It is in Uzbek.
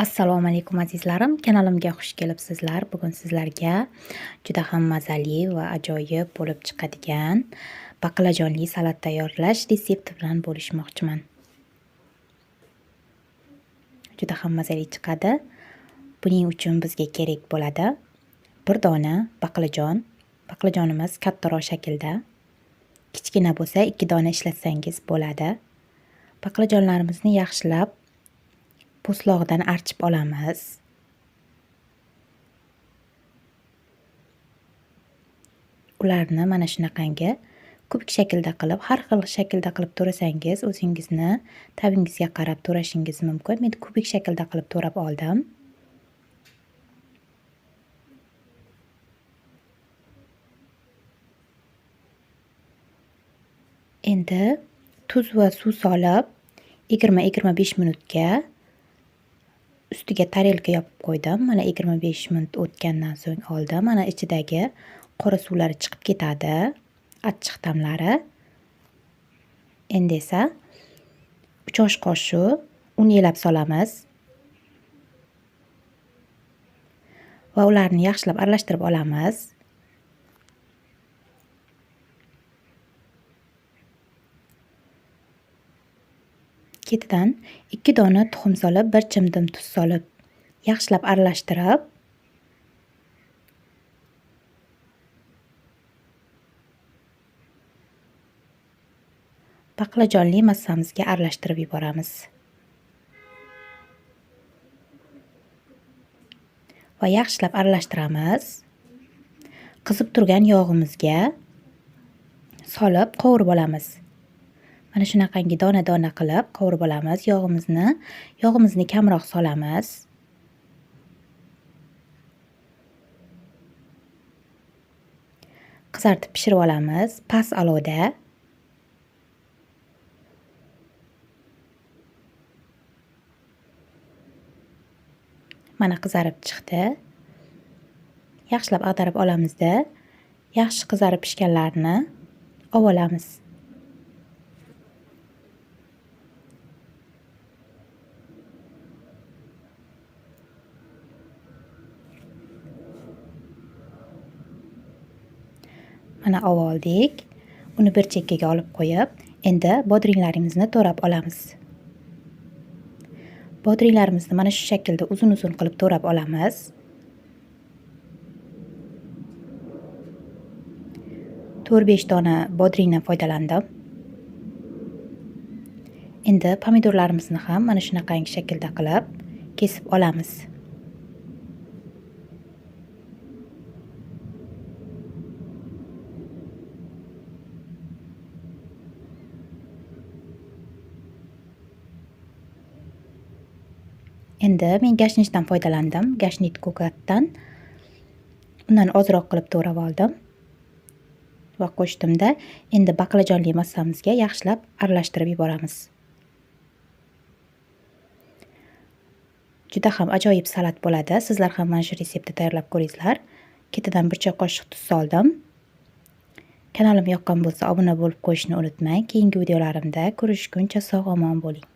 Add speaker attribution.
Speaker 1: Assalomu alaykum azizlarim, kanalimga xush kelibsizlar. Bugun sizlarga juda ham mazali va ajoyib bo'lib chiqadigan baqlajonli salat tayyorlash retsepti bilan bo'lishmoqchiman. Juda ham mazali chiqadi. Buning uchun bizga kerak bo'ladi 1 dona baqlajon. Baqlajonimiz kattaroq shaklda. Kichkina bo'lsa 2 dona ishlatsangiz bo'ladi. Baqlajonlarimizni yaxshilab po'stlog'idan archib olamiz. Ularni mana shunaqangi kubik shaklda qilib, har xil shaklda qilib to'rasangiz, o'zingizni tabingizga qarab to'rashingiz mumkin. Men kubik shaklda qilib to'rab oldim. Endi tuz va suv solib 20-25 minutga ustiga tarelka yopib qo'ydim. Mana 25 minut o'tgandan so'ng oldim. Mana ichidagi qora suvlari chiqib ketadi, achchiq ta'mlari. Endi esa 3 osh qoshiq un elab solamiz va ularni yaxshilab aralashtirib olamiz. Ketidan 2 dona tuxum solib, 1 chimdim tuz solib, yaxshilab aralashtirib, baqlajonli massamizga aralashtirib yuboramiz. Va yaxshilab aralashtiramiz. Qizib turgan yog'imizga solib qovurib olamiz. Mana shunaqangi dona-dona qilib qovurib olamiz. Yog'imizni kamroq solamiz. Qizartib pishirib olamiz past olovda. Mana qizarib chiqdi. Yaxshilab ag'darib olamizda, yaxshi qizarib pishganlarini olib olamiz. Mana oldik. Uni bir chekkaga olib qo'yib, endi bodringlarimizni to'rab olamiz. Bodringlarimizni mana shu shaklda uzun-uzun qilib to'rab olamiz. To'rt 5 dona bodringdan foydalandim. Endi pomidorlarimizni ham mana shunaqangi shaklda qilib kesib olamiz. Endi men gashnitdan foydalandim. Gashnit ko'katdan. Undan ozroq qilib to'rab oldim va qo'shdimda. Endi baqlajonli massamizga yaxshilab aralashtirib yuboramiz. Juda ham ajoyib salat bo'ladi. Sizlar ham mana shu retseptni tayyorlab ko'ringizlar. Ketidan 1 choy qoshiq tuz soldim. Kanalim yoqqan bo'lsa obuna bo'lib qo'yishni unutmang. Keyingi videolarimda ko'rishguncha sog' omon bo'ling.